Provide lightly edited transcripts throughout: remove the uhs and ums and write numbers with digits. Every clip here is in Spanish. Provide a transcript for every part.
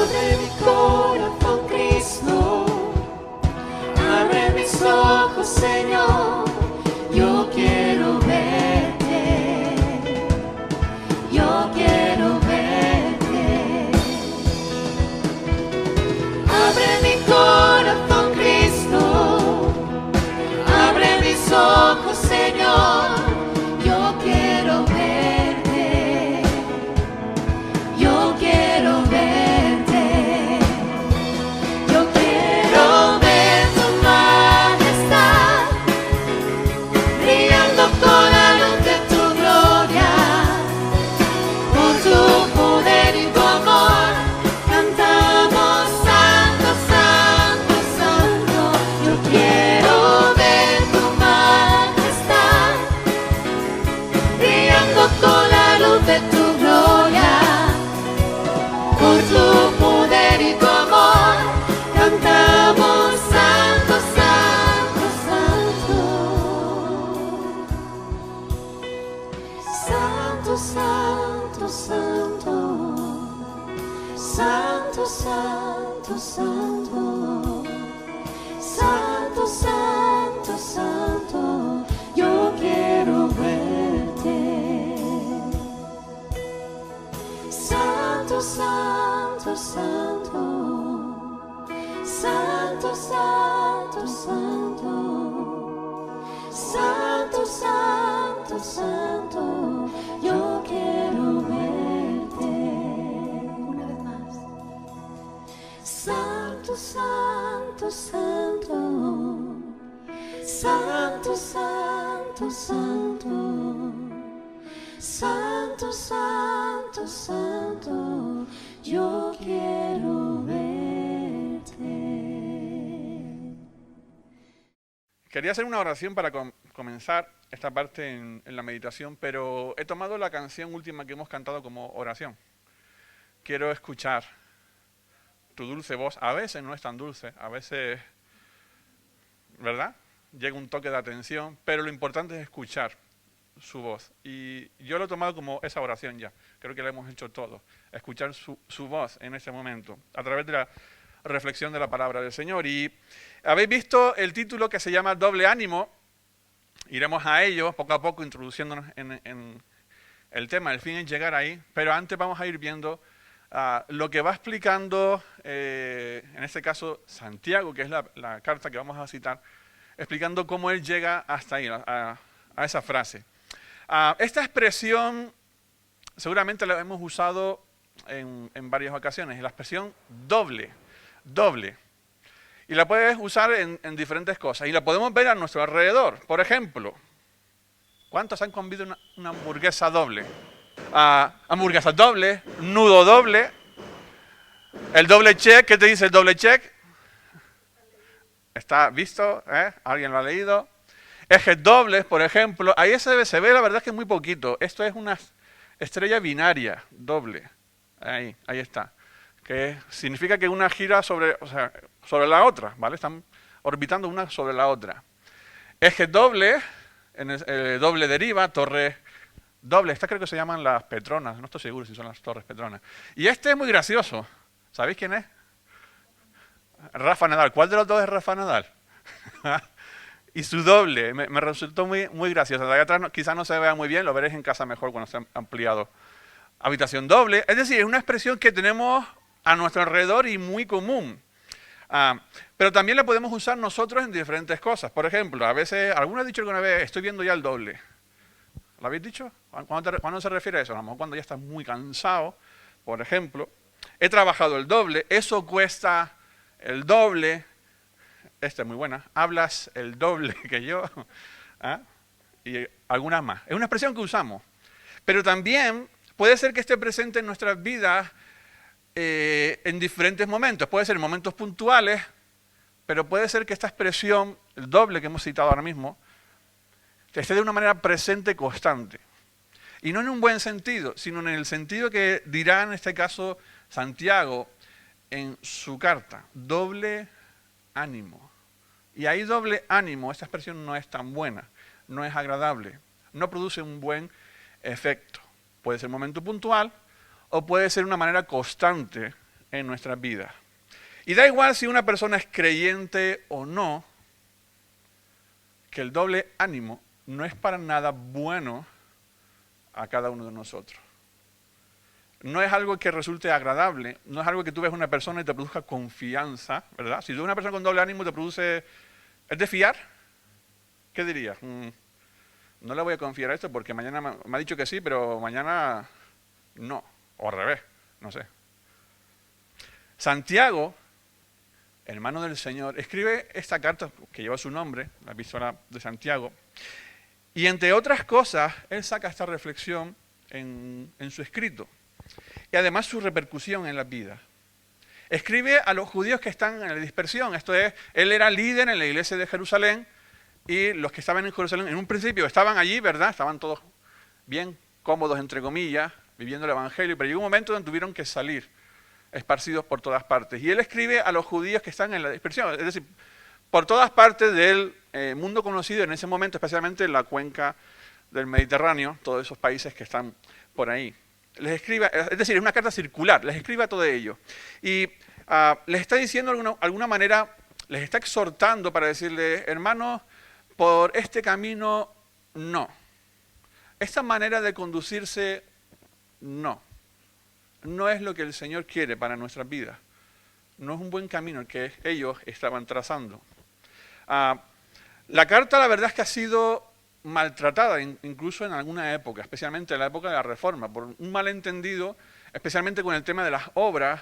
Abre mi corazón, Cristo, abre mis ojos, Señor, yo quiero verte, yo quiero verte. Abre mi corazón, Cristo, abre mis ojos, Señor, yo quiero verte, yo quiero verte, yo quiero ver tu majestad, brillando con la luz de tu gloria, por tu poder y tu amor, cantamos santo, santo, santo. Yo quiero ver tu majestad, brillando con la luz de tu gloria, por tu poder y tu amor, cantamos santo, santo, santo. Santo, santo, santo. Santo, santo, santo. Santo, santo, santo. Yo quiero verte. Santo, santo, santo. Santo, santo, santo. Santo, santo, santo. Yo quiero verte. Una vez más. Santo, santo, santo. Santo, santo, santo. Santo, santo, santo, yo quiero verte. Quería hacer una oración para comenzar esta parte en la meditación, pero he tomado la canción última que hemos cantado como oración. Quiero escuchar tu dulce voz. A veces no es tan dulce, a veces, ¿verdad? Llega un toque de atención, pero lo importante es escuchar su voz. Y yo lo he tomado como esa oración ya. Creo que la hemos hecho todos. Escuchar su voz en ese momento, a través de la reflexión de la palabra del Señor. Y habéis visto el título que se llama Doble Ánimo. Iremos a ello poco a poco, introduciéndonos en el tema. El fin es llegar ahí, pero antes vamos a ir viendo lo que va explicando, en este caso, Santiago, que es la carta que vamos a citar, explicando cómo él llega hasta ahí, a esa frase. Esta expresión seguramente la hemos usado en varias ocasiones, la expresión doble, doble. Y la puedes usar en diferentes cosas, y la podemos ver a nuestro alrededor. Por ejemplo, ¿cuántos han comido una hamburguesa doble? Hamburguesa doble, nudo doble, el doble check. ¿Qué te dice el doble check? ¿Está visto? ¿Alguien lo ha leído? Ejes dobles, por ejemplo, ahí se ve, la verdad es que es muy poquito. Esto es una estrella binaria doble. Ahí está. Que significa que una gira sobre la otra, ¿vale? Están orbitando una sobre la otra. Eje doble, doble deriva, torre doble. Estas creo que se llaman las Petronas, no estoy seguro si son las torres Petronas. Y este es muy gracioso. ¿Sabéis quién es? Rafa Nadal. ¿Cuál de los dos es Rafa Nadal? Y su doble, me resultó muy, muy gracioso. De ahí atrás quizás no se vea muy bien, lo veréis en casa mejor cuando esté ampliado. Habitación doble, es decir, es una expresión que tenemos a nuestro alrededor y muy común. Pero también la podemos usar nosotros en diferentes cosas. Por ejemplo, a veces, alguno ha dicho alguna vez, estoy viendo ya el doble. ¿Lo habéis dicho? ¿Cuándo se refiere a eso? A lo mejor cuando ya estás muy cansado, por ejemplo. He trabajado el doble, eso cuesta el doble. Esta es muy buena. Hablas el doble que yo. Y algunas más. Es una expresión que usamos. Pero también puede ser que esté presente en nuestras vidas en diferentes momentos. Puede ser en momentos puntuales, pero puede ser que esta expresión, el doble que hemos citado ahora mismo, esté de una manera presente constante. Y no en un buen sentido, sino en el sentido que dirá en este caso Santiago en su carta. Doble ánimo. Y ahí doble ánimo, esta expresión no es tan buena, no es agradable, no produce un buen efecto. Puede ser un momento puntual o puede ser una manera constante en nuestras vidas. Y da igual si una persona es creyente o no, que el doble ánimo no es para nada bueno a cada uno de nosotros. No es algo que resulte agradable, no es algo que tú ves una persona y te produzca confianza, ¿verdad? Si tú ves una persona con doble ánimo te produce... ¿Es de fiar? ¿Qué dirías? No le voy a confiar a esto porque mañana me ha dicho que sí, pero mañana no. O al revés, no sé. Santiago, hermano del Señor, escribe esta carta que lleva su nombre, la epístola de Santiago, y entre otras cosas, él saca esta reflexión en su escrito. Y además su repercusión en la vida. Escribe a los judíos que están en la dispersión, esto es, él era líder en la iglesia de Jerusalén, y los que estaban en Jerusalén, en un principio estaban allí, ¿verdad? Estaban todos bien cómodos, entre comillas, viviendo el evangelio, pero llegó un momento donde tuvieron que salir, esparcidos por todas partes. Y él escribe a los judíos que están en la dispersión, es decir, por todas partes del mundo conocido en ese momento, especialmente en la cuenca del Mediterráneo, todos esos países que están por ahí. Les escribe, es decir, es una carta circular, les escribe a todo ello. Y les está diciendo de alguna manera, les está exhortando para decirles, hermanos, por este camino no. Esta manera de conducirse no. No es lo que el Señor quiere para nuestras vidas. No es un buen camino el que ellos estaban trazando. La carta, la verdad es que ha sido maltratada, incluso en alguna época, especialmente en la época de la Reforma, por un malentendido, especialmente con el tema de las obras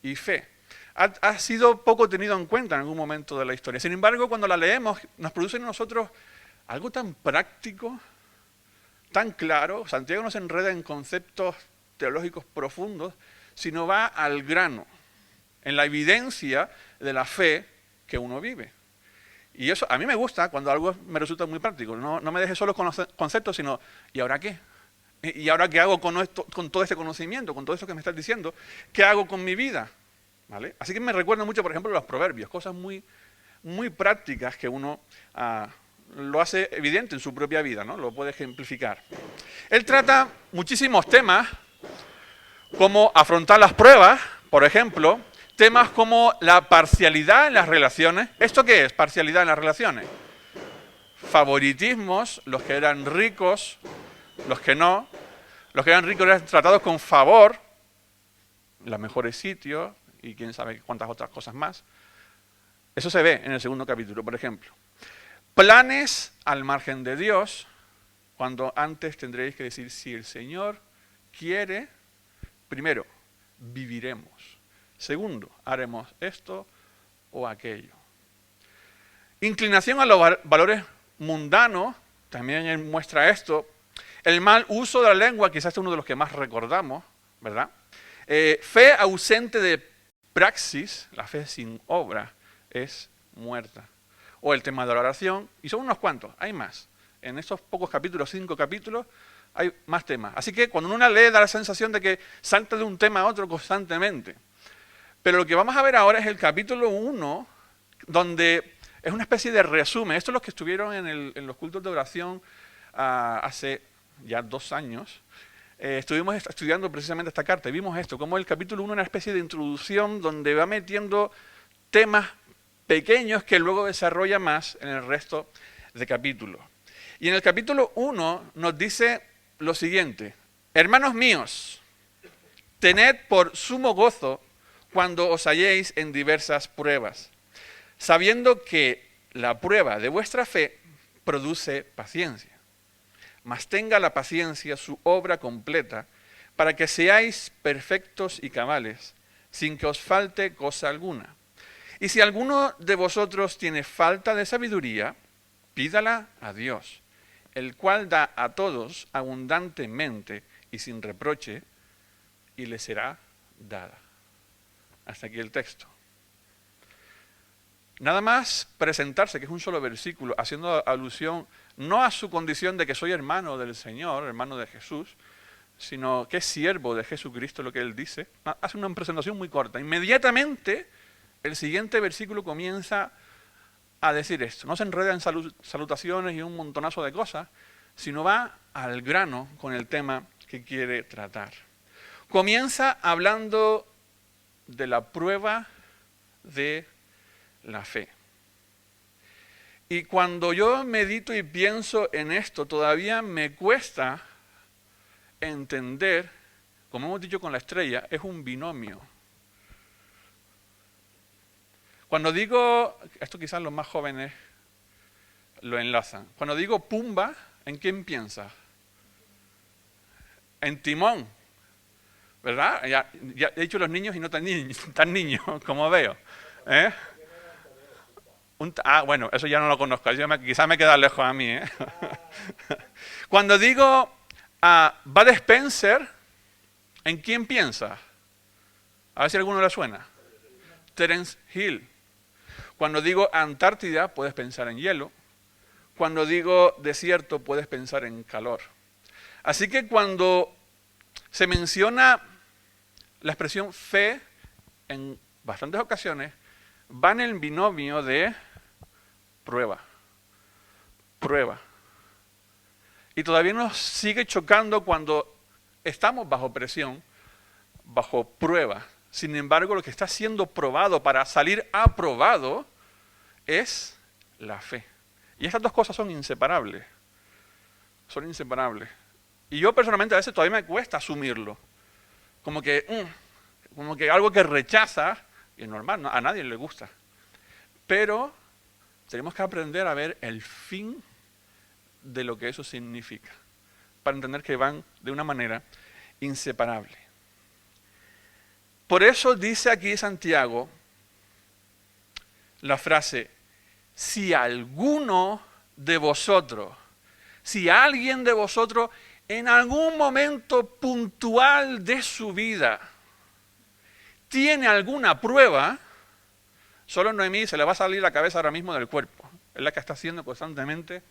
y fe. Ha sido poco tenido en cuenta en algún momento de la historia. Sin embargo, cuando la leemos, nos produce en nosotros algo tan práctico, tan claro. Santiago no se enreda en conceptos teológicos profundos, sino va al grano, en la evidencia de la fe que uno vive. Y eso a mí me gusta cuando algo me resulta muy práctico. No me deje solo con los conceptos, sino ¿y ahora qué? ¿Y ahora qué hago con todo este conocimiento, con todo esto que me estás diciendo? ¿Qué hago con mi vida? ¿Vale? Así que me recuerda mucho, por ejemplo, los proverbios, cosas muy, muy prácticas que uno lo hace evidente en su propia vida, ¿no? Lo puede ejemplificar. Él trata muchísimos temas, como afrontar las pruebas, por ejemplo, temas como la parcialidad en las relaciones. ¿Esto qué es? Parcialidad en las relaciones. Favoritismos, los que eran ricos, los que no. Los que eran ricos eran tratados con favor, los mejores sitios y quién sabe cuántas otras cosas más. Eso se ve en el segundo capítulo, por ejemplo. Planes al margen de Dios, cuando antes tendréis que decir, si el Señor quiere, primero, viviremos. Segundo, haremos esto o aquello. Inclinación a los valores mundanos, también él muestra esto. El mal uso de la lengua, quizás es uno de los que más recordamos, ¿verdad? Fe ausente de praxis, la fe sin obra, es muerta. O el tema de la oración, y son unos cuantos, hay más. En estos pocos capítulos, 5 capítulos, hay más temas. Así que cuando uno lee da la sensación de que salta de un tema a otro constantemente. Pero lo que vamos a ver ahora es el capítulo 1, donde es una especie de resumen. Estos los que estuvieron en los cultos de oración hace ya 2 años. Estuvimos estudiando precisamente esta carta y vimos esto, como el capítulo 1 es una especie de introducción donde va metiendo temas pequeños que luego desarrolla más en el resto de capítulos. Y en el capítulo 1 nos dice lo siguiente: hermanos míos, tened por sumo gozo cuando os halléis en diversas pruebas, sabiendo que la prueba de vuestra fe produce paciencia. Mas tenga la paciencia su obra completa, para que seáis perfectos y cabales, sin que os falte cosa alguna. Y si alguno de vosotros tiene falta de sabiduría, pídala a Dios, el cual da a todos abundantemente y sin reproche, y le será dada. Hasta aquí el texto. Nada más presentarse, que es un solo versículo, haciendo alusión no a su condición de que soy hermano del Señor, hermano de Jesús, sino que es siervo de Jesucristo, lo que él dice. Hace una presentación muy corta. Inmediatamente, el siguiente versículo comienza a decir esto. No se enreda en salutaciones y un montonazo de cosas, sino va al grano con el tema que quiere tratar. Comienza hablando de la prueba de la fe. Y cuando yo medito y pienso en esto, todavía me cuesta entender, como hemos dicho con la estrella, es un binomio. Cuando digo, esto quizás los más jóvenes lo enlazan, cuando digo Pumba, ¿en quién piensa? En Timón, ¿verdad? Ya he dicho los niños y no tan niños, como veo. ¿Eh? Bueno, eso ya no lo conozco, quizás me queda lejos a mí. ¿Eh? Cuando digo Bud Spencer, ¿en quién piensa? A ver si a alguno le suena. Terence Hill. Cuando digo Antártida, puedes pensar en hielo. Cuando digo desierto, puedes pensar en calor. Así que cuando se menciona la expresión fe, en bastantes ocasiones, va en el binomio de prueba. Prueba. Y todavía nos sigue chocando cuando estamos bajo presión, bajo prueba. Sin embargo, lo que está siendo probado para salir aprobado es la fe. Y estas dos cosas son inseparables. Son inseparables. Y yo personalmente a veces todavía me cuesta asumirlo. Como que algo que rechaza, y es normal, a nadie le gusta. Pero tenemos que aprender a ver el fin de lo que eso significa, para entender que van de una manera inseparable. Por eso dice aquí Santiago la frase, si alguno de vosotros, si alguien de vosotros en algún momento puntual de su vida tiene alguna prueba, solo Noemí se le va a salir la cabeza ahora mismo del cuerpo. Es la que está haciendo constantemente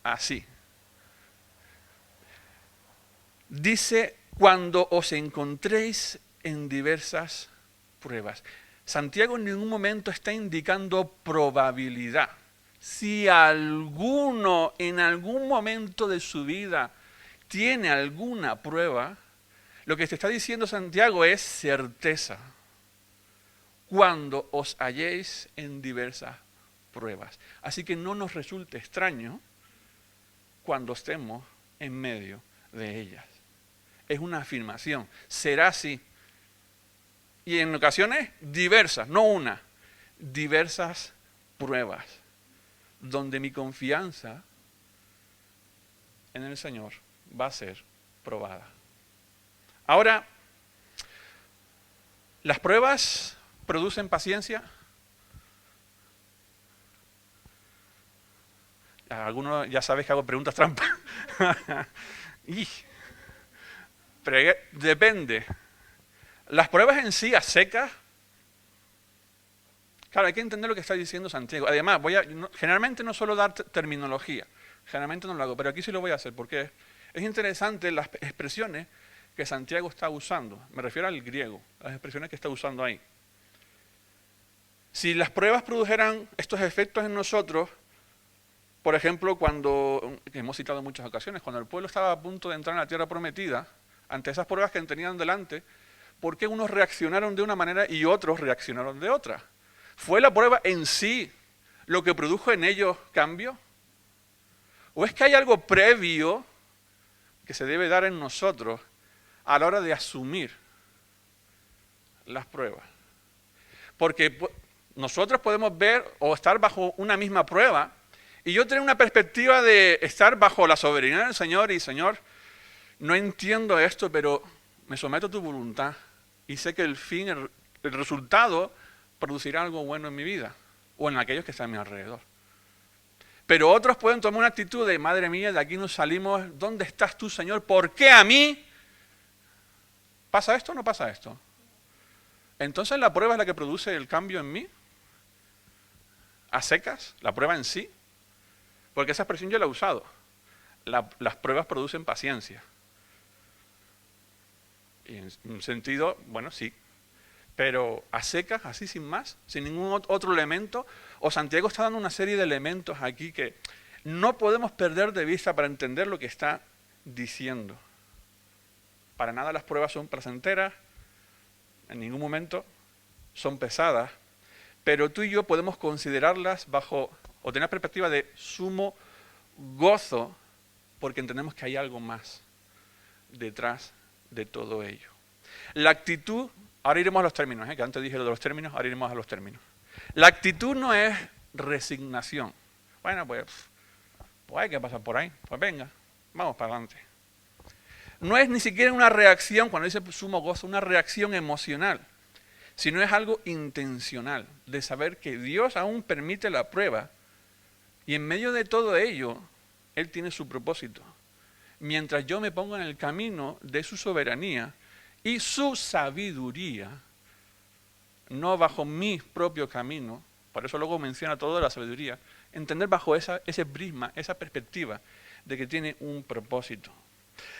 así. Dice, cuando os encontréis en diversas pruebas. Santiago en ningún momento está indicando probabilidad. Si alguno en algún momento de su vida tiene alguna prueba, lo que te está diciendo Santiago es certeza. Cuando os halléis en diversas pruebas. Así que no nos resulte extraño cuando estemos en medio de ellas. Es una afirmación, será así. Y en ocasiones diversas, no una, diversas pruebas, donde mi confianza en el Señor va a ser probada. Ahora, ¿las pruebas producen paciencia? Algunos ya sabes que hago preguntas trampas. Pero depende. Las pruebas en sí, a secas, claro, hay que entender lo que está diciendo Santiago. Además, generalmente no suelo dar terminología, generalmente no lo hago, pero aquí sí lo voy a hacer, porque es interesante las expresiones que Santiago está usando. Me refiero al griego, las expresiones que está usando ahí. Si las pruebas produjeran estos efectos en nosotros, por ejemplo, cuando, que hemos citado en muchas ocasiones, cuando el pueblo estaba a punto de entrar en la tierra prometida, ante esas pruebas que tenían delante, ¿por qué unos reaccionaron de una manera y otros reaccionaron de otra? ¿Fue la prueba en sí lo que produjo en ellos cambio? ¿O es que hay algo previo que se debe dar en nosotros a la hora de asumir las pruebas? Porque nosotros podemos ver o estar bajo una misma prueba y yo tener una perspectiva de estar bajo la soberanía del Señor y Señor, no entiendo esto, pero me someto a tu voluntad y sé que el fin, el resultado producirá algo bueno en mi vida o en aquellos que están a mi alrededor. Pero otros pueden tomar una actitud de, madre mía, de aquí nos salimos, ¿dónde estás tú, Señor? ¿Por qué a mí? ¿Pasa esto o no pasa esto? Entonces la prueba es la que produce el cambio en mí. A secas, la prueba en sí. Porque esa expresión yo la he usado. Las pruebas producen paciencia. Y en un sentido, bueno, sí. Pero a secas, así sin más, sin ningún otro elemento. O Santiago está dando una serie de elementos aquí que no podemos perder de vista para entender lo que está diciendo. Para nada las pruebas son placenteras, en ningún momento son pesadas, pero tú y yo podemos considerarlas bajo, o tener perspectiva de sumo gozo, porque entendemos que hay algo más detrás de todo ello. La actitud, ahora iremos a los términos, que antes dije lo de los términos, ahora iremos a los términos. La actitud no es resignación. Bueno, pues hay que pasar por ahí, pues venga, vamos para adelante. No es ni siquiera una reacción, cuando dice sumo gozo, una reacción emocional, sino es algo intencional, de saber que Dios aún permite la prueba y en medio de todo ello, Él tiene su propósito. Mientras yo me pongo en el camino de su soberanía y su sabiduría, no bajo mi propio camino, por eso luego menciona todo de la sabiduría, entender bajo ese prisma, esa perspectiva de que tiene un propósito.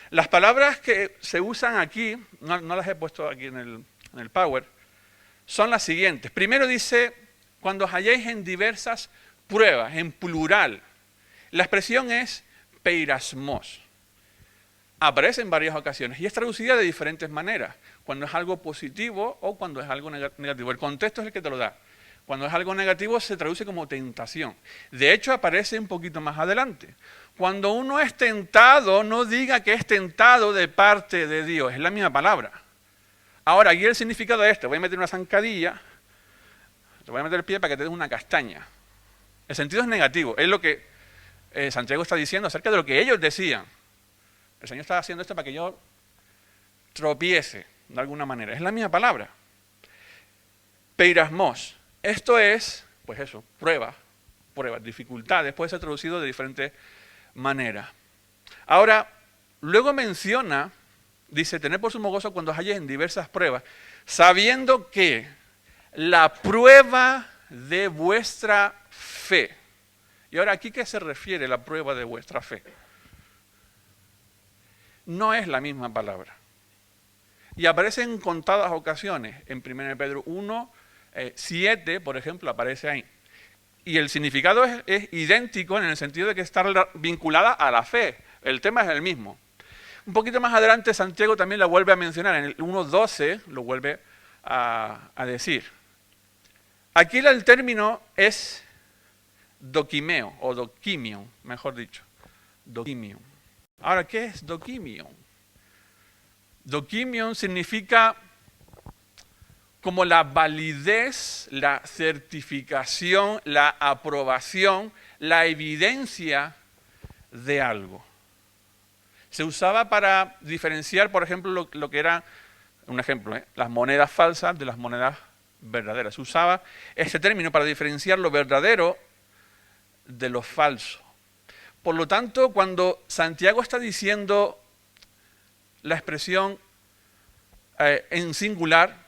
Las palabras que se usan aquí, no las he puesto aquí en el Power, son las siguientes. Primero dice, cuando os halléis en diversas pruebas, en plural. La expresión es peirasmos. Aparece en varias ocasiones y es traducida de diferentes maneras, cuando es algo positivo o cuando es algo negativo. El contexto es el que te lo da. Cuando es algo negativo se traduce como tentación. De hecho, aparece un poquito más adelante. Cuando uno es tentado, no diga que es tentado de parte de Dios. Es la misma palabra. Ahora, aquí el significado de esto. Voy a meter una zancadilla. Te voy a meter el pie para que te des una castaña. El sentido es negativo. Es lo que Santiago está diciendo acerca de lo que ellos decían. El Señor está haciendo esto para que yo tropiece de alguna manera. Es la misma palabra. Peirasmos. Esto es, pues eso, pruebas, dificultades. Puede ser traducido de diferentes maneras. Ahora, luego menciona, dice, tened por sumo gozo cuando os halléis en diversas pruebas, sabiendo que la prueba de vuestra fe. Y ahora, ¿aquí qué se refiere la prueba de vuestra fe? No es la misma palabra. Y aparece en contadas ocasiones. En 1 Pedro 1, 7, por ejemplo, aparece ahí. Y el significado es idéntico en el sentido de que está vinculada a la fe. El tema es el mismo. Un poquito más adelante Santiago también la vuelve a mencionar. En el 1.12 lo vuelve a decir. Aquí el término es dokimeo o dokimion, mejor dicho. Dokimion. Ahora, ¿qué es dokimion? Dokimion significa como la validez, la certificación, la aprobación, la evidencia de algo. Se usaba para diferenciar, por ejemplo, lo que era, un ejemplo, las monedas falsas de las monedas verdaderas. Se usaba este término para diferenciar lo verdadero de lo falso. Por lo tanto, cuando Santiago está diciendo la expresión en singular,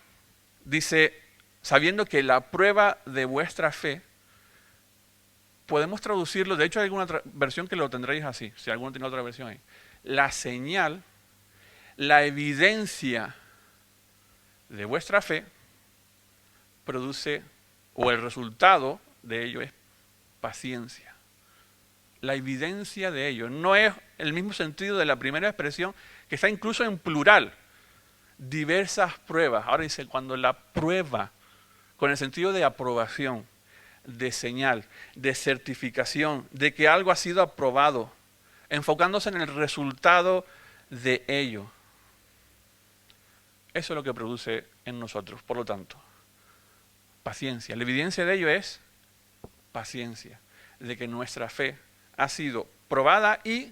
dice, sabiendo que la prueba de vuestra fe, podemos traducirlo, de hecho hay alguna versión que lo tendréis así, si alguno tiene otra versión ahí. La señal, la evidencia de vuestra fe produce, o el resultado de ello es paciencia. La evidencia de ello no es el mismo sentido de la primera expresión, que está incluso en plural. Diversas pruebas. Ahora dice, cuando la prueba, con el sentido de aprobación, de señal, de certificación, de que algo ha sido aprobado, enfocándose en el resultado de ello. Eso es lo que produce en nosotros, por lo tanto, paciencia. La evidencia de ello es paciencia, de que nuestra fe ha sido probada y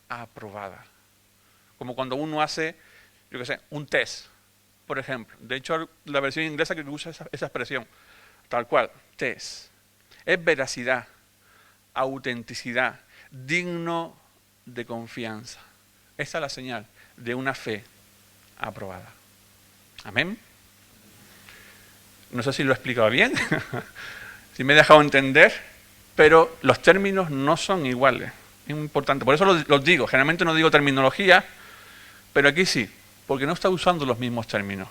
aprobada. Como cuando uno hace, yo qué sé, un test, por ejemplo. De hecho, la versión inglesa que usa esa expresión, tal cual, test. Es veracidad, autenticidad, digno de confianza. Esa es la señal de una fe aprobada. Amén. No sé si lo he explicado bien, si me he dejado entender, pero los términos no son iguales. Es muy importante. Por eso los digo. Generalmente no digo terminología, pero aquí sí, porque no está usando los mismos términos.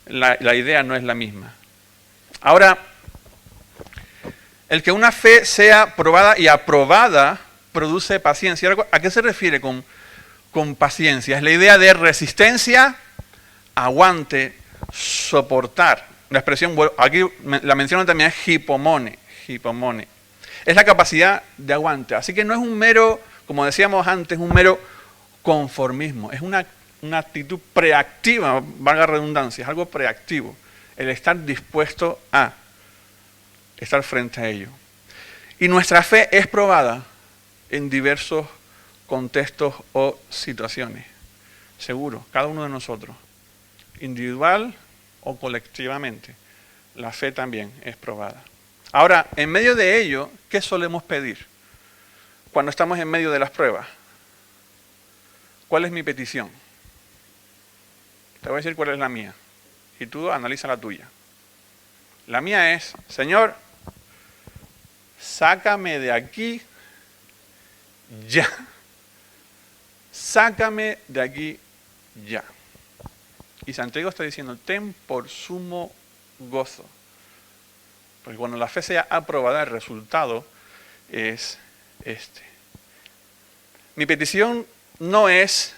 La idea no es la misma. Ahora, el que una fe sea probada y aprobada produce paciencia. ¿A qué se refiere con paciencia? Es la idea de resistencia, aguante, soportar. La expresión, aquí la menciono también, es hipomone. Es la capacidad de aguante. Así que no es un mero, como decíamos antes, un mero conformismo. Es una actitud preactiva, valga la redundancia, es algo preactivo. El estar dispuesto a estar frente a ello. Y nuestra fe es probada en diversos contextos o situaciones. Seguro, cada uno de nosotros, individual o colectivamente, la fe también es probada. Ahora, en medio de ello, ¿qué solemos pedir cuando estamos en medio de las pruebas? ¿Cuál es mi petición? Te voy a decir cuál es la mía. Y tú analiza la tuya. La mía es, Señor, sácame de aquí ya. Sácame de aquí ya. Y Santiago está diciendo, ten por sumo gozo. Porque cuando la fe sea aprobada, el resultado es este. Mi petición no es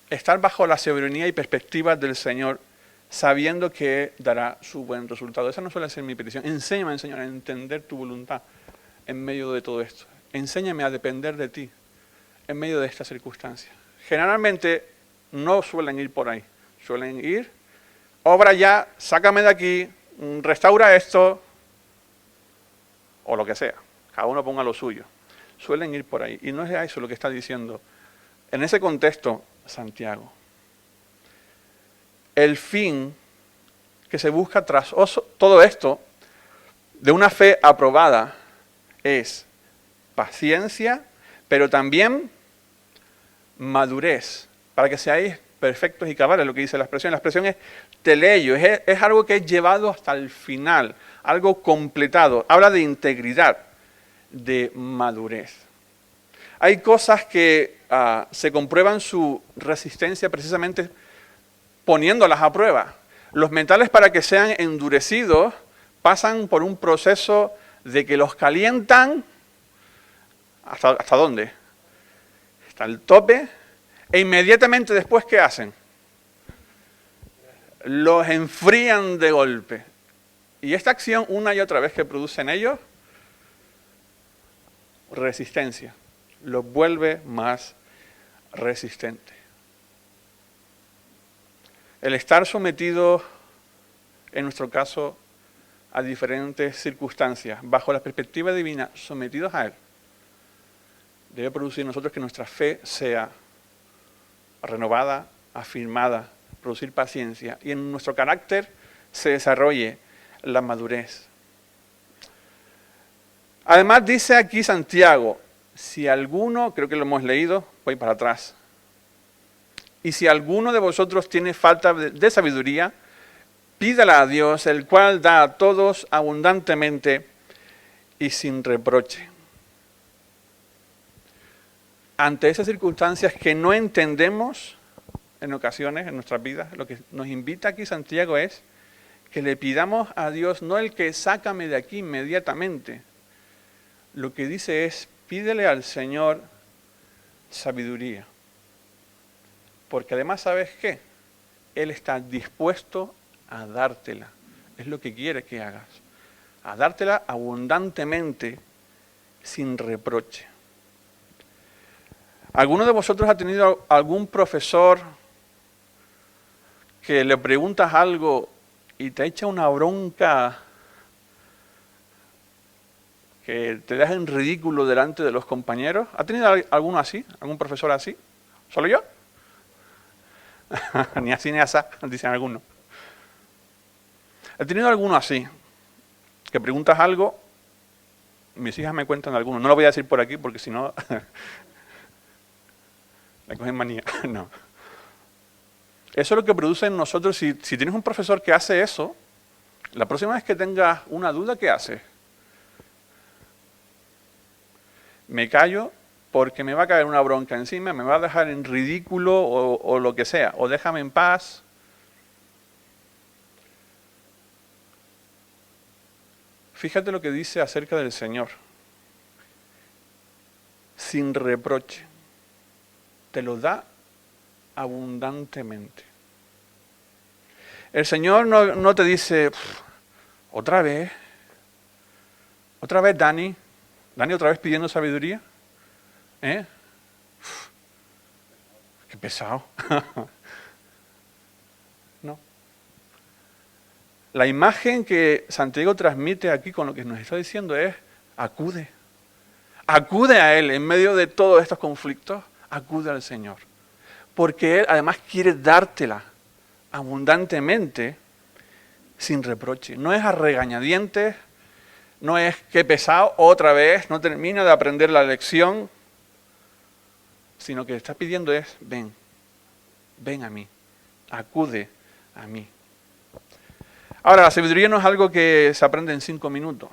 estar bajo la soberanía y perspectiva del Señor, sabiendo que dará su buen resultado. Esa no suele ser mi petición. Enséñame, Señor, a entender tu voluntad en medio de todo esto. Enséñame a depender de ti en medio de estas circunstancias. Generalmente no suelen ir por ahí. Suelen ir, obra ya, sácame de aquí, restaura esto, o lo que sea. Cada uno ponga lo suyo. Suelen ir por ahí. Y no es eso lo que está diciendo. En ese contexto, Santiago. El fin que se busca tras todo esto, de una fe aprobada, es paciencia, pero también madurez, para que seáis perfectos y cabales, lo que dice la expresión. La expresión es teleio, es algo que es llevado hasta el final, algo completado. Habla de integridad, de madurez. Hay cosas que se comprueban su resistencia precisamente poniéndolas a prueba. Los metales, para que sean endurecidos, pasan por un proceso de que los calientan, ¿hasta dónde? Hasta el tope, e inmediatamente después, ¿qué hacen? Los enfrían de golpe. Y esta acción, una y otra vez, que produce en ellos resistencia, los vuelve más resistentes. El estar sometido, en nuestro caso, a diferentes circunstancias, bajo la perspectiva divina, sometidos a Él, debe producir en nosotros que nuestra fe sea renovada, afirmada, producir paciencia, y en nuestro carácter se desarrolle la madurez. Además dice aquí Santiago, si alguno, creo que lo hemos leído, voy para atrás, y si alguno de vosotros tiene falta de sabiduría, pídala a Dios, el cual da a todos abundantemente y sin reproche. Ante esas circunstancias que no entendemos en ocasiones en nuestras vidas, lo que nos invita aquí Santiago es que le pidamos a Dios no el que sácame de aquí inmediatamente. Lo que dice es, pídele al Señor sabiduría. Porque además, ¿sabes qué? Él está dispuesto a dártela. Es lo que quiere que hagas. A dártela abundantemente, sin reproche. ¿Alguno de vosotros ha tenido algún profesor que le preguntas algo y te echa una bronca que te deja en ridículo delante de los compañeros? ¿Ha tenido alguno así? ¿Algún profesor así? ¿Solo yo? Ni así ni así, dicen algunos. He tenido alguno así, que preguntas algo, mis hijas me cuentan algunos, no lo voy a decir por aquí porque si no, le cogen manía, no. Eso es lo que produce en nosotros, si tienes un profesor que hace eso, la próxima vez que tengas una duda, ¿qué haces? Me callo porque me va a caer una bronca encima, me va a dejar en ridículo o lo que sea, o déjame en paz. Fíjate lo que dice acerca del Señor. Sin reproche. Te lo da abundantemente. El Señor no te dice, otra vez, Dani, otra vez pidiendo sabiduría. ¿Eh? Qué pesado. No. La imagen que Santiago transmite aquí con lo que nos está diciendo es, acude. Acude a Él en medio de todos estos conflictos, acude al Señor. Porque Él además quiere dártela abundantemente, sin reproche. No es a regañadientes, no es qué pesado, otra vez, no termina de aprender la lección, sino que está pidiendo es, ven a mí, acude a mí. Ahora, la sabiduría no es algo que se aprende en 5 minutos.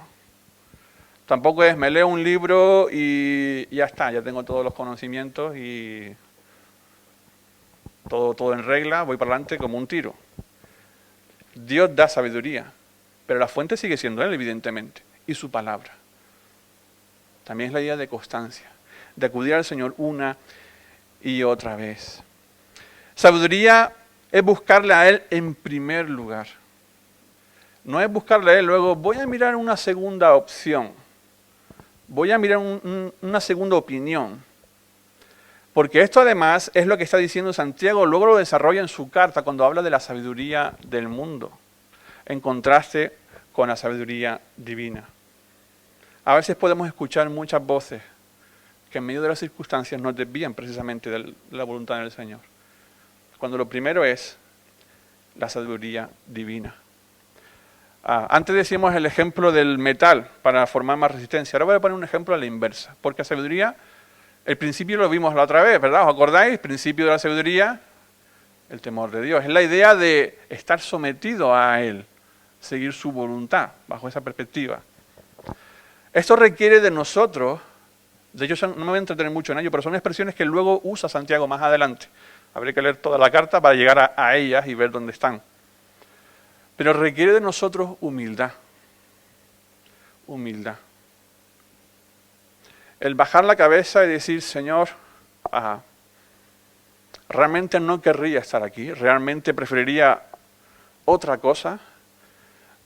Tampoco es, me leo un libro y ya está, ya tengo todos los conocimientos y todo en regla, voy para adelante como un tiro. Dios da sabiduría, pero la fuente sigue siendo Él, evidentemente, y su palabra. También es la idea de constancia, de acudir al Señor una y otra vez. Sabiduría es buscarle a Él en primer lugar. No es buscarle a Él luego, voy a mirar una segunda opción, voy a mirar una segunda opinión. Porque esto además es lo que está diciendo Santiago, luego lo desarrolla en su carta cuando habla de la sabiduría del mundo, en contraste con la sabiduría divina. A veces podemos escuchar muchas voces que en medio de las circunstancias nos desvían precisamente de la voluntad del Señor. Cuando lo primero es la sabiduría divina. Antes decíamos el ejemplo del metal para formar más resistencia. Ahora voy a poner un ejemplo a la inversa, porque la sabiduría, el principio lo vimos la otra vez, ¿verdad? ¿Os acordáis? El principio de la sabiduría, el temor de Dios. Es la idea de estar sometido a Él, seguir su voluntad, bajo esa perspectiva. Esto requiere de nosotros, de hecho no me voy a entretener mucho en ello, pero son expresiones que luego usa Santiago más adelante. Habría que leer toda la carta para llegar a ellas y ver dónde están. Pero requiere de nosotros humildad. Humildad. El bajar la cabeza y decir, Señor, realmente no querría estar aquí, realmente preferiría otra cosa,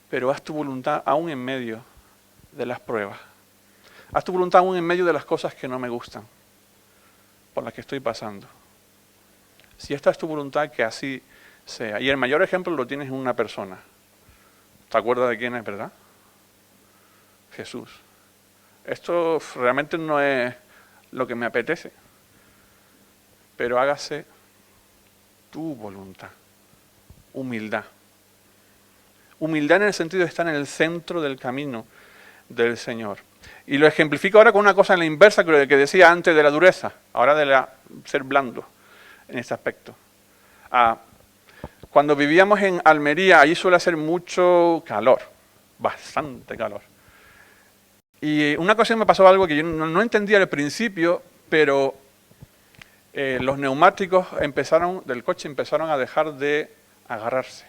pero haz tu voluntad aún en medio de las pruebas. Haz tu voluntad aún en medio de las cosas que no me gustan, por las que estoy pasando. Si esta es tu voluntad, que así sea. Y el mayor ejemplo lo tienes en una persona. ¿Te acuerdas de quién es, verdad? Jesús. Esto realmente no es lo que me apetece, pero hágase tu voluntad. Humildad. Humildad en el sentido de estar en el centro del camino del Señor. Y lo ejemplifico ahora con una cosa en la inversa que decía antes de la dureza, ahora de ser blando en este aspecto. Cuando vivíamos en Almería, allí suele hacer mucho calor, bastante calor. Y una ocasión me pasó algo que yo no entendía al principio, pero los neumáticos del coche empezaron a dejar de agarrarse.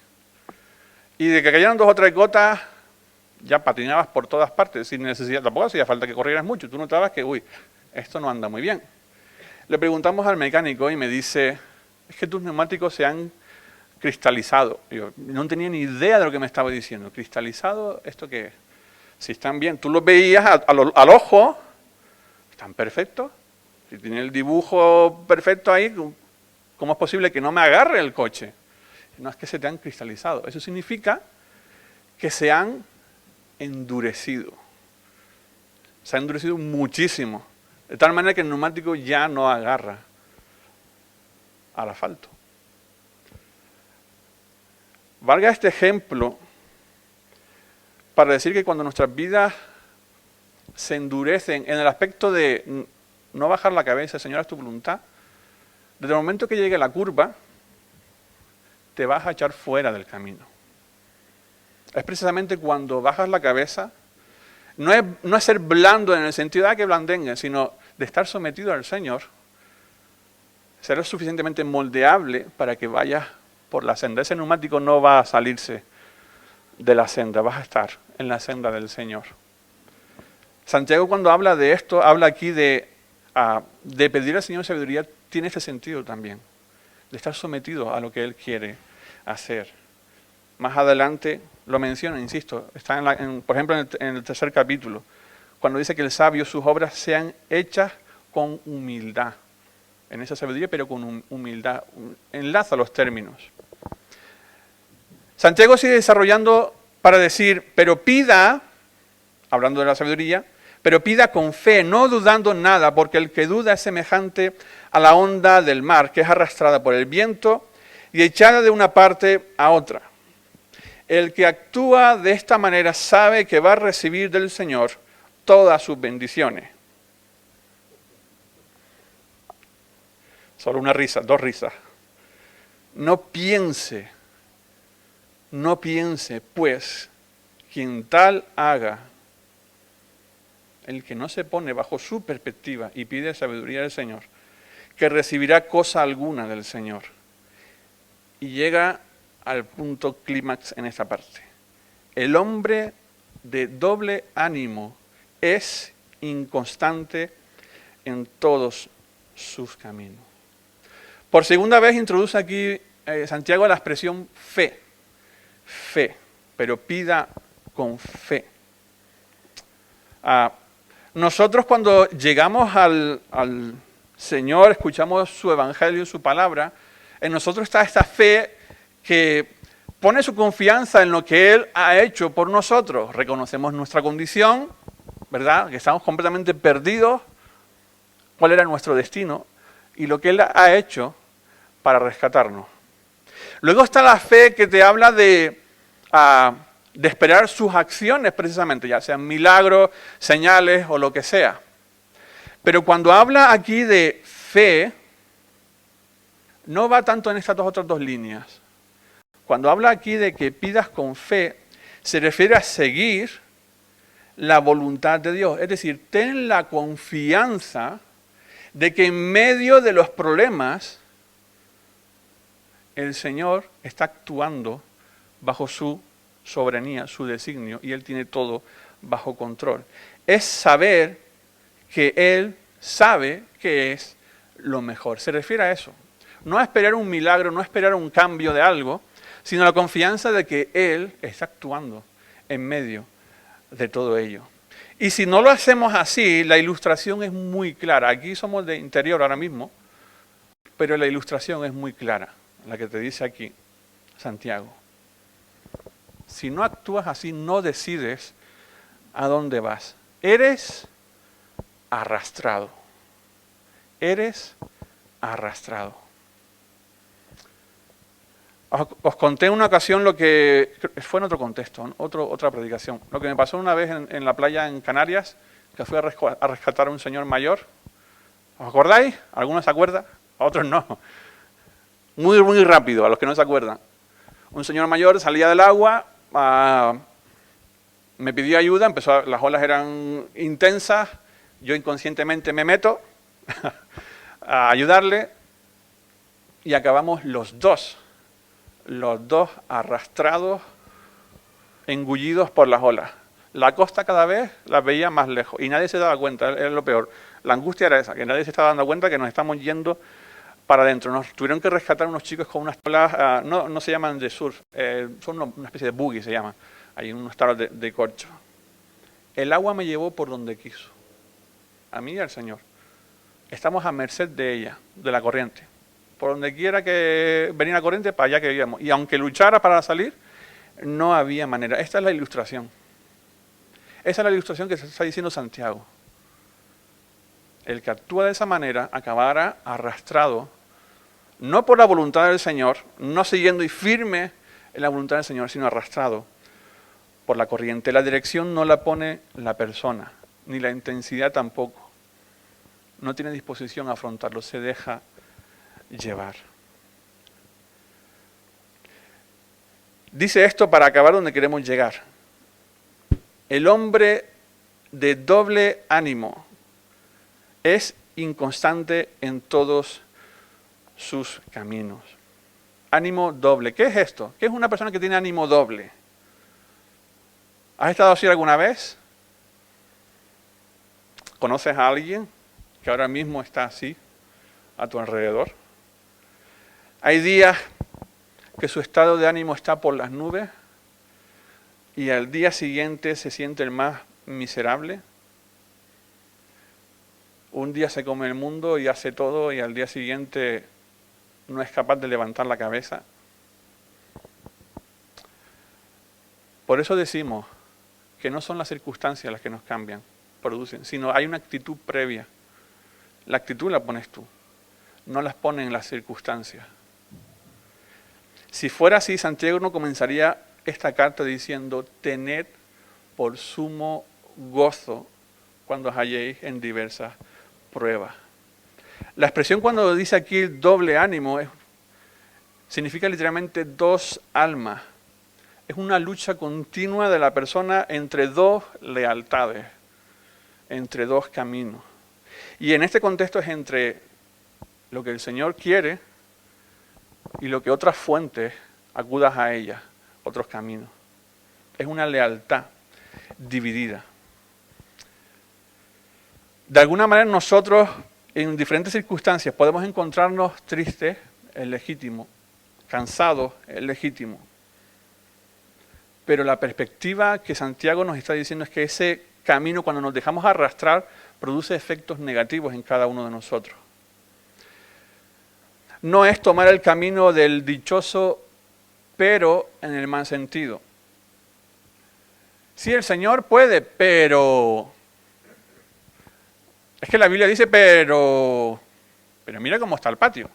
Y de que cayeron 2 o 3 gotas, ya patinabas por todas partes, sin necesidad, tampoco hacía falta que corrieras mucho. Tú notabas que, esto no anda muy bien. Le preguntamos al mecánico y me dice, es que tus neumáticos se han cristalizado. Yo no tenía ni idea de lo que me estaba diciendo. ¿Cristalizado? ¿Esto qué es? Si están bien, tú los veías al ojo, están perfectos. Si tiene el dibujo perfecto ahí, ¿cómo es posible que no me agarre el coche? No, es que se te han cristalizado. Eso significa que se han endurecido. Se ha endurecido muchísimo. De tal manera que el neumático ya no agarra al asfalto. Valga este ejemplo para decir que cuando nuestras vidas se endurecen en el aspecto de no bajar la cabeza, Señor, haz tu voluntad, desde el momento que llegue la curva, te vas a echar fuera del camino. Es precisamente cuando bajas la cabeza, no es ser blando en el sentido de que blandengue, sino de estar sometido al Señor, ser suficientemente moldeable para que vayas por la senda. Ese neumático no va a salirse de la senda, vas a estar en la senda del Señor. Santiago, cuando habla de esto, habla aquí de pedir al Señor sabiduría, tiene este sentido también, de estar sometido a lo que Él quiere hacer. Más adelante lo menciona, insisto, está por ejemplo en el tercer capítulo, cuando dice que el sabio, sus obras sean hechas con humildad. En esa sabiduría, pero con humildad. Enlaza los términos. Santiago sigue desarrollando para decir, pero pida, hablando de la sabiduría, pero pida con fe, no dudando nada, porque el que duda es semejante a la onda del mar, que es arrastrada por el viento y echada de una parte a otra. El que actúa de esta manera sabe que va a recibir del Señor todas sus bendiciones. Solo una risa, dos risas. No piense, pues, quien tal haga, el que no se pone bajo su perspectiva y pide sabiduría del Señor, que recibirá cosa alguna del Señor. Y llega al punto clímax en esta parte. El hombre de doble ánimo es inconstante en todos sus caminos. Por segunda vez introduce aquí Santiago la expresión fe, pero pida con fe. Nosotros cuando llegamos al Señor, escuchamos su evangelio, su palabra, en nosotros está esta fe que pone su confianza en lo que Él ha hecho por nosotros. Reconocemos nuestra condición, ¿verdad? Que estamos completamente perdidos, cuál era nuestro destino y lo que Él ha hecho para rescatarnos. Luego está la fe que te habla de esperar sus acciones precisamente, ya sean milagros, señales o lo que sea. Pero cuando habla aquí de fe, no va tanto en estas otras dos líneas. Cuando habla aquí de que pidas con fe, se refiere a seguir la voluntad de Dios. Es decir, ten la confianza de que en medio de los problemas, el Señor está actuando bajo su soberanía, su designio, y Él tiene todo bajo control. Es saber que Él sabe que es lo mejor. Se refiere a eso. No a esperar un milagro, no a esperar un cambio de algo, sino a la confianza de que Él está actuando en medio de todo ello. Y si no lo hacemos así, la ilustración es muy clara. Aquí somos de interior ahora mismo, pero la ilustración es muy clara, la que te dice aquí Santiago. Si no actúas así, no decides a dónde vas. Eres arrastrado. Eres arrastrado. Os conté en una ocasión lo que fue en otro contexto, otra predicación. Lo que me pasó una vez en la playa en Canarias, que fui a rescatar a un señor mayor. ¿Os acordáis? ¿Algunos se acuerdan? A otros no. Muy, muy rápido, a los que no se acuerdan. Un señor mayor salía del agua, me pidió ayuda, las olas eran intensas, yo inconscientemente me meto a ayudarle y acabamos los dos arrastrados, engullidos por las olas. La costa cada vez la veía más lejos y nadie se daba cuenta, era lo peor. La angustia era esa, que nadie se estaba dando cuenta que nos estamos yendo para adentro. Nos tuvieron que rescatar unos chicos con unas tablas, no se llaman de surf, son una especie de buggy se llaman, hay unos tablas de corcho. El agua me llevó por donde quiso, a mí y al Señor. Estamos a merced de ella, de la corriente. Por donde quiera que venía la corriente, para allá que íbamos. Y aunque luchara para salir, no había manera. Esta es la ilustración. Esa es la ilustración que se está diciendo Santiago. El que actúa de esa manera acabará arrastrado, no por la voluntad del Señor, no siguiendo y firme en la voluntad del Señor, sino arrastrado por la corriente. La dirección no la pone la persona, ni la intensidad tampoco. No tiene disposición a afrontarlo, se deja llevar. Dice esto para acabar donde queremos llegar. El hombre de doble ánimo es inconstante en todos sus caminos. Ánimo doble. ¿Qué es esto? ¿Qué es una persona que tiene ánimo doble? ¿Has estado así alguna vez? ¿Conoces a alguien que ahora mismo está así a tu alrededor? Hay días que su estado de ánimo está por las nubes y al día siguiente se siente el más miserable. Un día se come el mundo y hace todo y al día siguiente no es capaz de levantar la cabeza. Por eso decimos que no son las circunstancias las que nos cambian, producen, sino hay una actitud previa. La actitud la pones tú, no las ponen las circunstancias. Si fuera así, Santiago no comenzaría esta carta diciendo: tened por sumo gozo cuando os halléis en diversas pruebas. La expresión cuando dice aquí doble ánimo significa literalmente dos almas. Es una lucha continua de la persona entre dos lealtades, entre dos caminos. Y en este contexto es entre lo que el Señor quiere y lo que otras fuentes acudas a ellas, otros caminos. Es una lealtad dividida. De alguna manera nosotros en diferentes circunstancias podemos encontrarnos tristes, es legítimo, cansados, es legítimo. Pero la perspectiva que Santiago nos está diciendo es que ese camino, cuando nos dejamos arrastrar, produce efectos negativos en cada uno de nosotros. No es tomar el camino del dichoso, pero en el mal sentido. Sí, el Señor puede, pero... Es que la Biblia dice, pero mira cómo está el patio.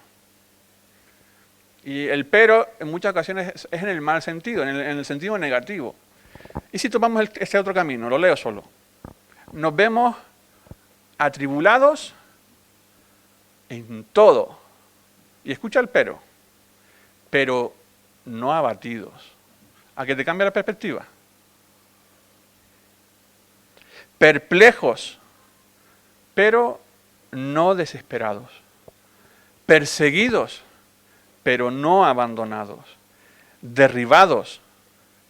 Y el pero en muchas ocasiones es en el mal sentido, en el sentido negativo. ¿Y si tomamos este otro camino? Lo leo solo. Nos vemos atribulados en todo. Y escucha el pero no abatidos. ¿A que te cambia la perspectiva? Perplejos, pero no desesperados. Perseguidos, pero no abandonados. Derribados,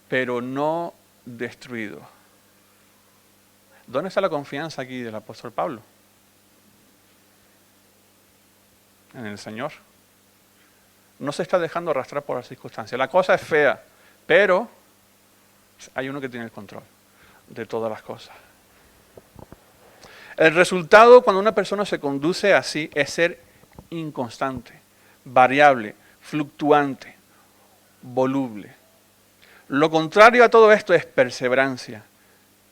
pero no destruidos. ¿Dónde está la confianza aquí del apóstol Pablo? En el Señor. No se está dejando arrastrar por las circunstancias. La cosa es fea, pero hay uno que tiene el control de todas las cosas. El resultado cuando una persona se conduce así es ser inconstante, variable, fluctuante, voluble. Lo contrario a todo esto es perseverancia,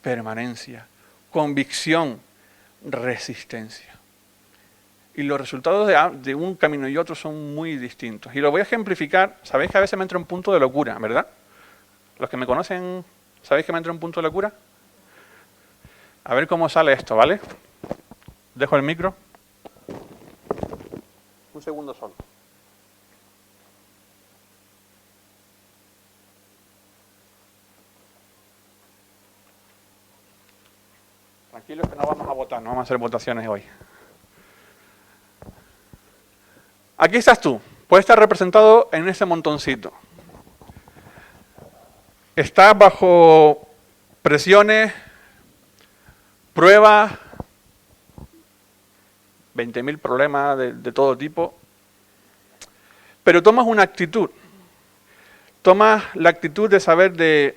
permanencia, convicción, resistencia. Y los resultados de un camino y otro son muy distintos. Y lo voy a ejemplificar. Sabéis que a veces me entra un punto de locura, ¿verdad? Los que me conocen, ¿sabéis que me entra un punto de locura? A ver cómo sale esto, ¿vale? Dejo el micro. Un segundo solo. Tranquilos que no vamos a votar, no vamos a hacer votaciones hoy. Aquí estás tú, puedes estar representado en ese montoncito. Estás bajo presiones, pruebas, 20.000 problemas de todo tipo, pero tomas una actitud. Tomas la actitud de saber que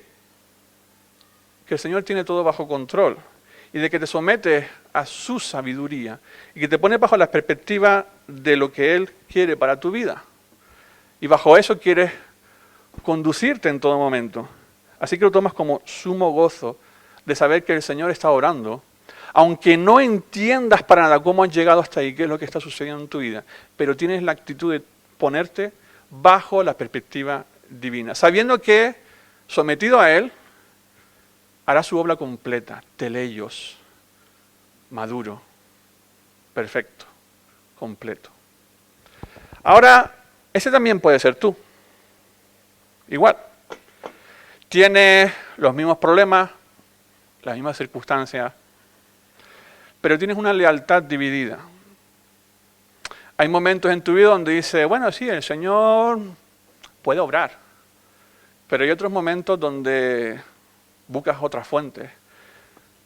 el Señor tiene todo bajo control y de que te sometes a su sabiduría y que te pones bajo la perspectiva de lo que Él quiere para tu vida. Y bajo eso quieres conducirte en todo momento. Así que lo tomas como sumo gozo de saber que el Señor está orando, aunque no entiendas para nada cómo has llegado hasta ahí, qué es lo que está sucediendo en tu vida, pero tienes la actitud de ponerte bajo la perspectiva divina, sabiendo que, sometido a Él, hará su obra completa, teleios, maduro, perfecto, completo. Ahora, ese también puede ser tú. Igual. Tienes los mismos problemas, las mismas circunstancias, pero tienes una lealtad dividida. Hay momentos en tu vida donde dices, bueno, sí, el Señor puede obrar, pero hay otros momentos donde buscas otras fuentes,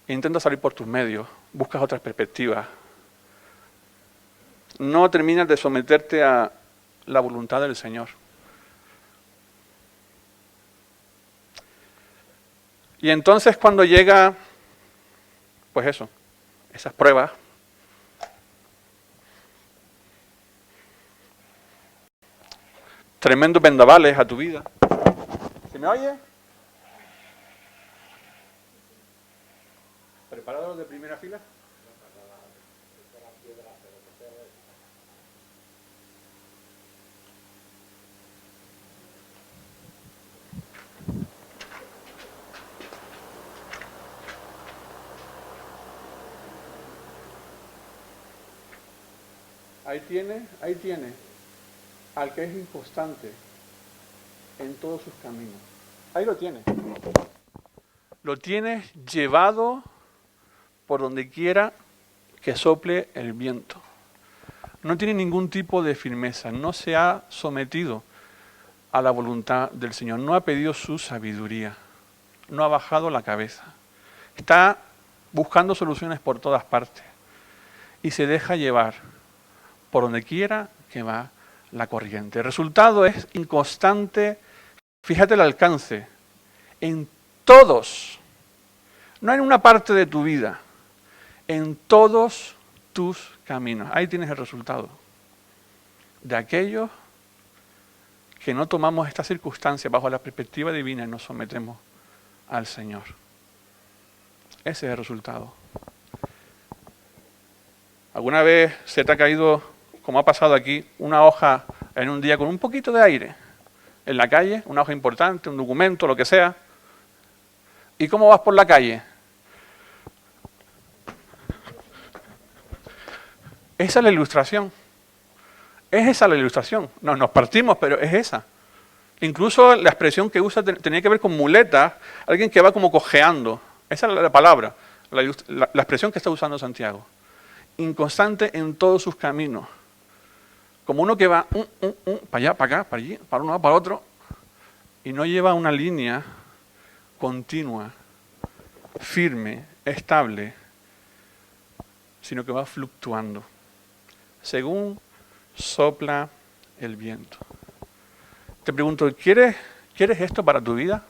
intentas salir por tus medios, buscas otras perspectivas. No terminas de someterte a la voluntad del Señor. Y entonces cuando llega, pues eso, esas pruebas, tremendos vendavales a tu vida. ¿Se me oye? ¿Preparados de primera fila? Ahí tiene al que es inconstante en todos sus caminos. Ahí lo tiene. Lo tienes llevado por donde quiera que sople el viento. No tiene ningún tipo de firmeza, no se ha sometido a la voluntad del Señor, no ha pedido su sabiduría, no ha bajado la cabeza. Está buscando soluciones por todas partes y se deja llevar por donde quiera que va la corriente. El resultado es inconstante, fíjate el alcance, en todos, no en una parte de tu vida, en todos tus caminos. Ahí tienes el resultado de aquellos que no tomamos esta circunstancia bajo la perspectiva divina y nos sometemos al Señor. Ese es el resultado. ¿Alguna vez se te ha caído, como ha pasado aquí, una hoja en un día con un poquito de aire en la calle, una hoja importante, un documento, lo que sea? ¿Y cómo vas por la calle? Esa es la ilustración. Es esa la ilustración. No, nos partimos, pero es esa. Incluso la expresión que usa tenía que ver con muletas, alguien que va como cojeando. Esa es la palabra, la expresión que está usando Santiago. Inconstante en todos sus caminos. Como uno que va para allá, para acá, para allí, para uno, para otro, y no lleva una línea continua, firme, estable, sino que va fluctuando, según sopla el viento. Te pregunto, ¿quieres esto para tu vida?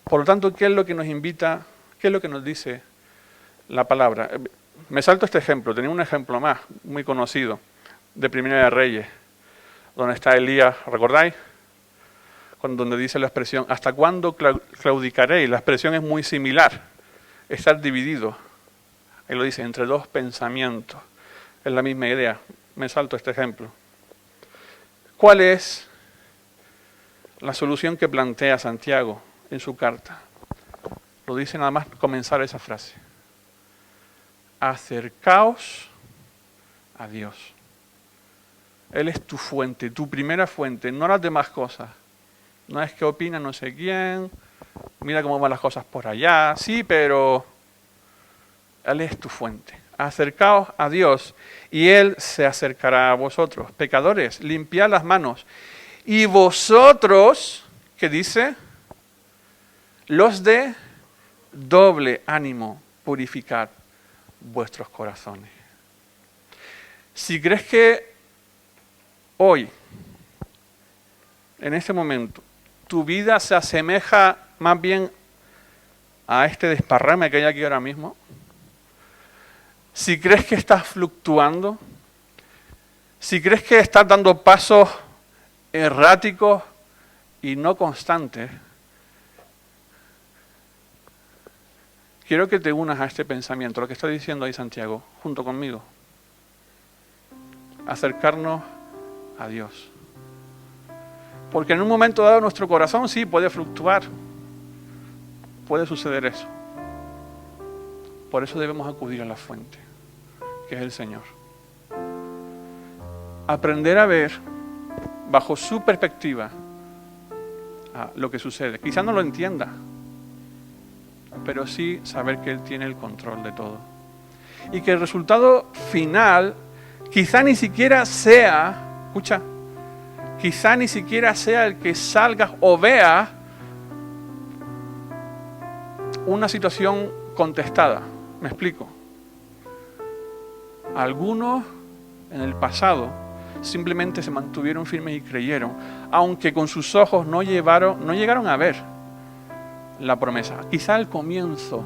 Por lo tanto, ¿qué es lo que nos invita? ¿Qué es lo que nos dice la palabra? Me salto este ejemplo, tenía un ejemplo más, muy conocido, de Primera de Reyes, donde está Elías, ¿recordáis? Donde dice la expresión, ¿hasta cuándo claudicaréis? La expresión es muy similar, estar dividido. Ahí lo dice, entre dos pensamientos. Es la misma idea. Me salto este ejemplo. ¿Cuál es la solución que plantea Santiago en su carta? Lo dice nada más comenzar esa frase. Acercaos a Dios. Él es tu fuente, tu primera fuente, no las demás cosas. No es que opina no sé quién, mira cómo van las cosas por allá, sí, pero Él es tu fuente. Acercaos a Dios y Él se acercará a vosotros. Pecadores, limpiad las manos. Y vosotros, ¿qué dice? Los de doble ánimo, purificad vuestros corazones. Si crees que hoy, en este momento, tu vida se asemeja más bien a este desparrame que hay aquí ahora mismo, si crees que estás fluctuando, si crees que estás dando pasos erráticos y no constantes, quiero que te unas a este pensamiento, lo que está diciendo ahí Santiago, junto conmigo. Acercarnos a Dios. Porque en un momento dado nuestro corazón sí puede fluctuar. Puede suceder eso. Por eso debemos acudir a la fuente, que es el Señor. Aprender a ver bajo su perspectiva lo que sucede. Quizás no lo entienda, pero sí saber que Él tiene el control de todo. Y que el resultado final quizá ni siquiera sea, escucha, quizá ni siquiera sea el que salgas o veas una situación contestada. Me explico. Algunos en el pasado simplemente se mantuvieron firmes y creyeron, aunque con sus ojos no llegaron a ver la promesa. Quizá el comienzo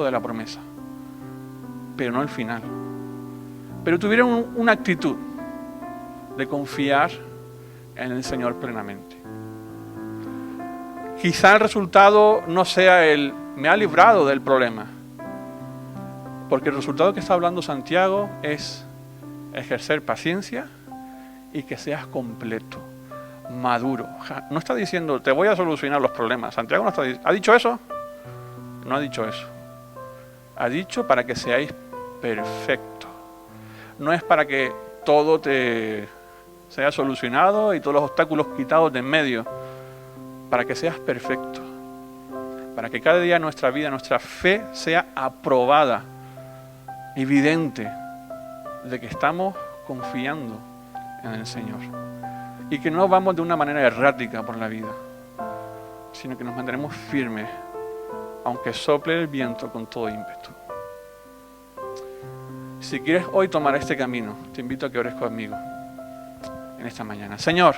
de la promesa, pero no el final. Pero tuvieron una actitud de confiar en el Señor plenamente. Quizá el resultado no sea me ha librado del problema, porque el resultado que está hablando Santiago es ejercer paciencia y que seas completo, maduro. No está diciendo te voy a solucionar los problemas. Santiago no está diciendo, ¿ha dicho eso? No ha dicho eso. Ha dicho para que seáis perfectos. No es para que todo te sea solucionado y todos los obstáculos quitados de en medio. Para que seas perfecto. Para que cada día nuestra vida, nuestra fe sea aprobada, evidente, de que estamos confiando en el Señor. Y que no vamos de una manera errática por la vida, sino que nos mantenemos firmes, aunque sople el viento con todo ímpetu. Si quieres hoy tomar este camino, te invito a que ores conmigo en esta mañana. Señor,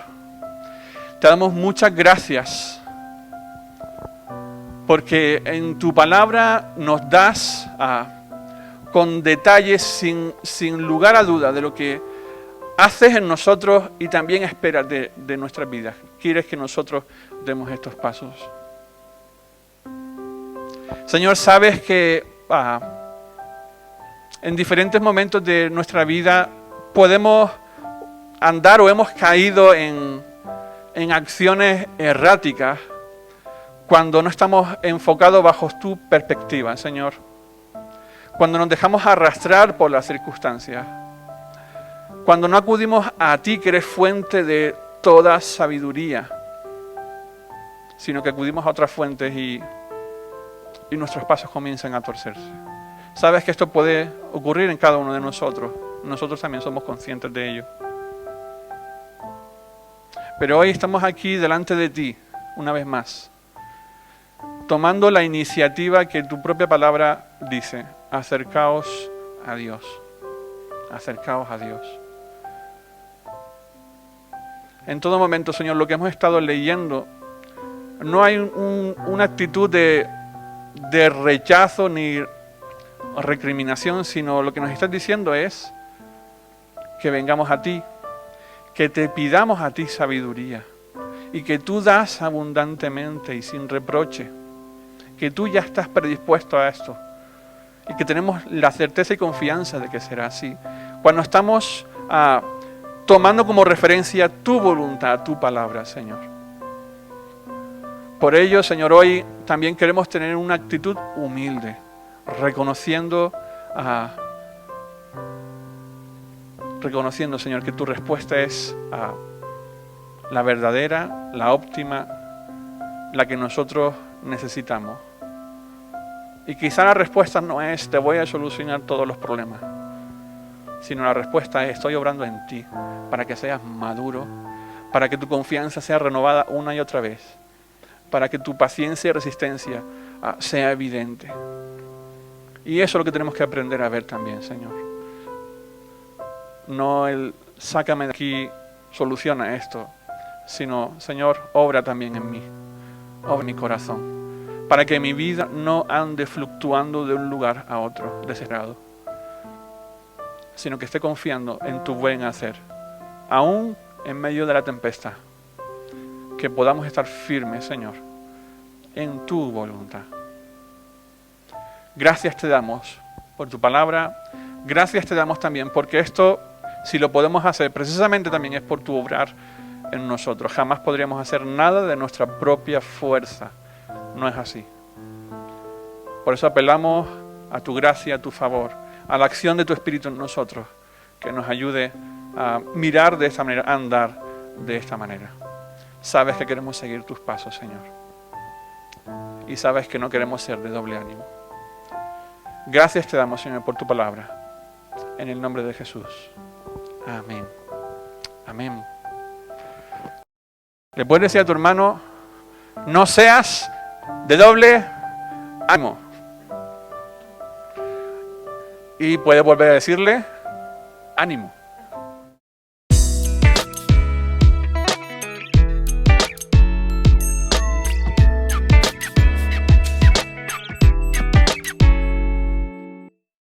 te damos muchas gracias porque en tu palabra nos das con detalles sin lugar a duda de lo que haces en nosotros y también esperas de nuestras vidas. Quieres que nosotros demos estos pasos. Señor, sabes que en diferentes momentos de nuestra vida podemos andar o hemos caído en acciones erráticas cuando no estamos enfocados bajo tu perspectiva, Señor. Cuando nos dejamos arrastrar por las circunstancias. Cuando no acudimos a ti, que eres fuente de toda sabiduría, sino que acudimos a otras fuentes y nuestros pasos comienzan a torcerse. Sabes que esto puede ocurrir en cada uno de nosotros. Nosotros también somos conscientes de ello. Pero hoy estamos aquí delante de ti, una vez más, tomando la iniciativa que tu propia palabra dice: acercaos a Dios. Acercaos a Dios. En todo momento, Señor, lo que hemos estado leyendo, no hay una actitud de rechazo ni recriminación, sino lo que nos estás diciendo es que vengamos a ti, que te pidamos a ti sabiduría y que tú das abundantemente y sin reproche, que tú ya estás predispuesto a esto y que tenemos la certeza y confianza de que será así. Cuando estamos tomando como referencia tu voluntad, tu palabra, Señor. Por ello, Señor, hoy también queremos tener una actitud humilde, reconociendo, Señor, que tu respuesta es la verdadera, la óptima, la que nosotros necesitamos. Y quizá la respuesta no es te voy a solucionar todos los problemas, sino la respuesta es estoy obrando en ti para que seas maduro, para que tu confianza sea renovada una y otra vez, para que tu paciencia y resistencia sea evidente. Y eso es lo que tenemos que aprender a ver también, Señor. No el sácame de aquí, soluciona esto, sino, Señor, obra también en mí, obra en mi corazón, para que mi vida no ande fluctuando de un lugar a otro, desesperado, sino que esté confiando en tu buen hacer, aún en medio de la tempestad, que podamos estar firmes, Señor, en tu voluntad. Gracias te damos por tu palabra, gracias te damos también porque esto, si lo podemos hacer, precisamente también es por tu obrar en nosotros. Jamás podríamos hacer nada de nuestra propia fuerza, no es así. Por eso apelamos a tu gracia, a tu favor, a la acción de tu Espíritu en nosotros, que nos ayude a mirar de esta manera, a andar de esta manera. Sabes que queremos seguir tus pasos, Señor. Y sabes que no queremos ser de doble ánimo. Gracias te damos, Señor, por tu palabra. En el nombre de Jesús. Amén. Amén. Le puedes decir a tu hermano, no seas de doble ánimo. Y puedes volver a decirle, ánimo.